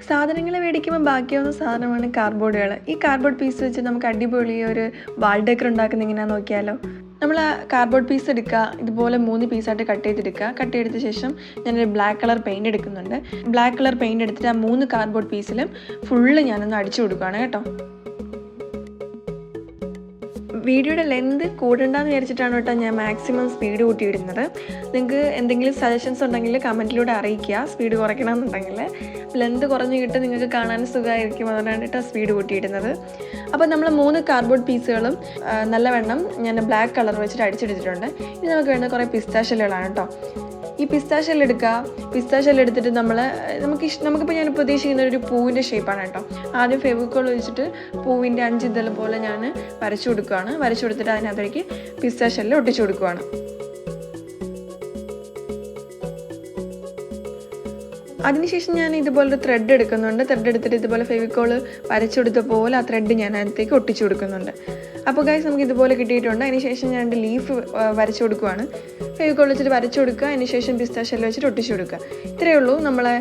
സാധനങ്ങൾ മേടിക്കുമ്പോൾ ബാക്കിയാവുന്ന സാധനമാണ് കാർഡ്ബോർഡുകൾ. ഈ കാർഡ്ബോർഡ് പീസ് വെച്ച് നമുക്ക് അടിപൊളി ഒരു വാൾ ഡെക്കർ ഉണ്ടാക്കുന്ന എങ്ങനെയാണെന്ന് നോക്കിയാലോ. നമ്മൾ ആ കാർഡ്ബോർഡ് പീസ് എടുക്കുക, ഇതുപോലെ 3 പീസായിട്ട് കട്ട് ചെയ്തെടുക്കുക. കട്ട് ചെയ്തെടുത്ത ശേഷം ഞാനൊരു ബ്ലാക്ക് കളർ പെയിൻറ്റ് എടുക്കുന്നുണ്ട്. ബ്ലാക്ക് കളർ പെയിൻറ്റ് എടുത്തിട്ട് ആ 3 കാർഡ്ബോർഡ് പീസിലും ഫുള്ള് ഞാനൊന്ന് അടിച്ചു കൊടുക്കുകയാണ് കേട്ടോ. വീഡിയോയുടെ ലെന്ത് കൂടണ്ടെന്ന് വിചാരിച്ചിട്ടാണ് കേട്ടോ ഞാൻ മാക്സിമം സ്പീഡ് കൂട്ടിയിടുന്നത്. നിങ്ങൾക്ക് എന്തെങ്കിലും സജഷൻസ് ഉണ്ടെങ്കിൽ കമൻറ്റിലൂടെ അറിയിക്കുക. സ്പീഡ് കുറയ്ക്കണമെന്നുണ്ടെങ്കിൽ ലെന്ത് കുറഞ്ഞ് കിട്ടും, നിങ്ങൾക്ക് കാണാൻ സുഖമായിരിക്കും. അതുകൊണ്ടാണ് കേട്ടോ സ്പീഡ് കൂട്ടിയിടുന്നത്. അപ്പോൾ നമ്മൾ 3 കാർഡ്ബോർഡ് പീസുകളും നല്ലവണ്ണം ഞാൻ ബ്ലാക്ക് കളർ വെച്ചിട്ട് അടിച്ചെടുത്തിട്ടുണ്ട്. ഇനി നമുക്ക് വേണ്ട കുറേ പിസ്താ ഷെല്ലുകളാണ് കേട്ടോ. ഈ പിസ്താ ഷെല്ല് എടുക്കുക. പിസ്താ ഷെല്ല് എടുത്തിട്ട് നമുക്കിപ്പോൾ ഞാൻ ഉദ്ദേശിക്കുന്ന ഒരു പൂവിൻ്റെ ഷേപ്പാണ് കേട്ടോ. ആദ്യം ഫെവിക്കോൾ വെച്ചിട്ട് പൂവിൻ്റെ 5 ഇതൾ പോലെ ഞാൻ വരച്ചു കൊടുക്കുകയാണ്. വരച്ചു കൊടുത്തിട്ട് അതിനകത്തേക്ക് പിസ്താ ഷെല്ല് ഒട്ടിച്ചു കൊടുക്കുകയാണ്. അതിനുശേഷം ഞാൻ ഇതുപോലൊരു ത്രെഡ് എടുക്കുന്നുണ്ട്. ത്രെഡ് എടുത്തിട്ട് ഇതുപോലെ ഫെവിക്കോൾ വരച്ചു കൊടുത്ത പോലെ ആ ത്രെഡ് ഞാൻ അതിനകത്തേക്ക് ഒട്ടിച്ചു കൊടുക്കുന്നുണ്ട്. അപ്പോൾ ഗൈസ് നമുക്ക് ഇതുപോലെ കിട്ടിയിട്ടുണ്ട്. അതിനുശേഷം ഞാൻ 2 ലീഫ് വരച്ചു കൊടുക്കുകയാണ്. ഫെവിക്കോൾ വെച്ചിട്ട് വരച്ചു കൊടുക്കുക. അതിനുശേഷം പിസ്താ ഷെല്ല് വെച്ചിട്ട് ഒട്ടിച്ചു കൊടുക്കുക. ഇത്രയേ ഉള്ളൂ. നമ്മളെ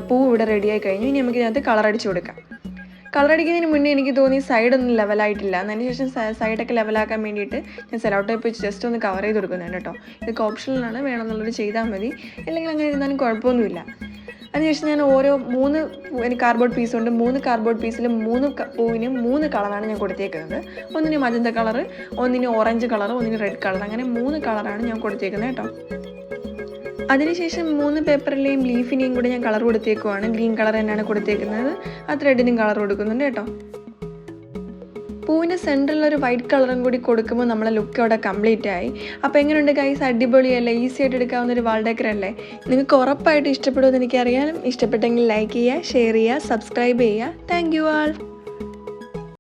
പൂ ഇവിടെ റെഡിയായി കഴിഞ്ഞു. ഇനി നമുക്ക് ഇതിനകത്ത് കളർ അടിച്ചു കൊടുക്കാം. കളർ അടിക്കുന്നതിന് മുന്നേ എനിക്ക് തോന്നി സൈഡൊന്നും ലെവലായിട്ടില്ല. അതിനുശേഷം സൈഡൊക്കെ ലെവലാക്കാൻ വേണ്ടിയിട്ട് ഞാൻ സെലോ ടേപ്പ് വെച്ച് ജസ്റ്റ് ഒന്ന് കവർ ചെയ്ത് കൊടുക്കുന്നുണ്ട് കേട്ടോ. ഇതൊക്കെ ഓപ്ഷനിലാണ്, വേണമെന്നുള്ളത് ചെയ്താൽ മതി. അല്ലെങ്കിൽ അങ്ങനെ ഇരുന്നാലും കുഴപ്പമൊന്നുമില്ല. അതിനുശേഷം ഞാൻ ഓരോ 3 കാർഡ്ബോർഡ് പീസുണ്ട്. 3 കാർഡ്ബോർഡ് പീസിലും 3 പൂവിനും 3 കളറാണ് ഞാൻ കൊടുത്തേക്കുന്നത്. ഒന്നിന് മജന്ത കളറ്, ഒന്നിന് ഓറഞ്ച് കളറ്, ഒന്നിന് റെഡ് കളർ. അങ്ങനെ 3 കളറാണ് ഞാൻ കൊടുത്തേക്കുന്നത് കേട്ടോ. അതിനുശേഷം 3 പേപ്പറിലെയും ലീഫിനെയും കൂടെ ഞാൻ കളർ കൊടുത്തേക്കുവാണ്. ഗ്രീൻ കളർ തന്നെയാണ് കൊടുത്തേക്കുന്നത്. ആ ത്രെഡിനും കളർ കൊടുക്കുന്നുണ്ട് കേട്ടോ. പൂവിൻ്റെ സെൻറ്ററിലൊരു വൈറ്റ് കളറും കൂടി കൊടുക്കുമ്പോൾ നമ്മളെ ലുക്ക് അവിടെ കംപ്ലീറ്റ് ആയി. അപ്പോൾ എങ്ങനെയുണ്ട് ഗൈസ്? അടിപൊളിയല്ലേ? ഈസി ആയിട്ട് എടുക്കാവുന്ന ഒരു വാൾ ഡെക്കർ അല്ലേ? നിങ്ങൾക്ക് ഉറപ്പായിട്ട് ഇഷ്ടപ്പെടുമെന്ന് എനിക്കറിയാം. ഇഷ്ടപ്പെട്ടെങ്കിൽ ലൈക്ക് ചെയ്യുക, ഷെയർ ചെയ്യുക, സബ്സ്ക്രൈബ് ചെയ്യുക. Thank you all.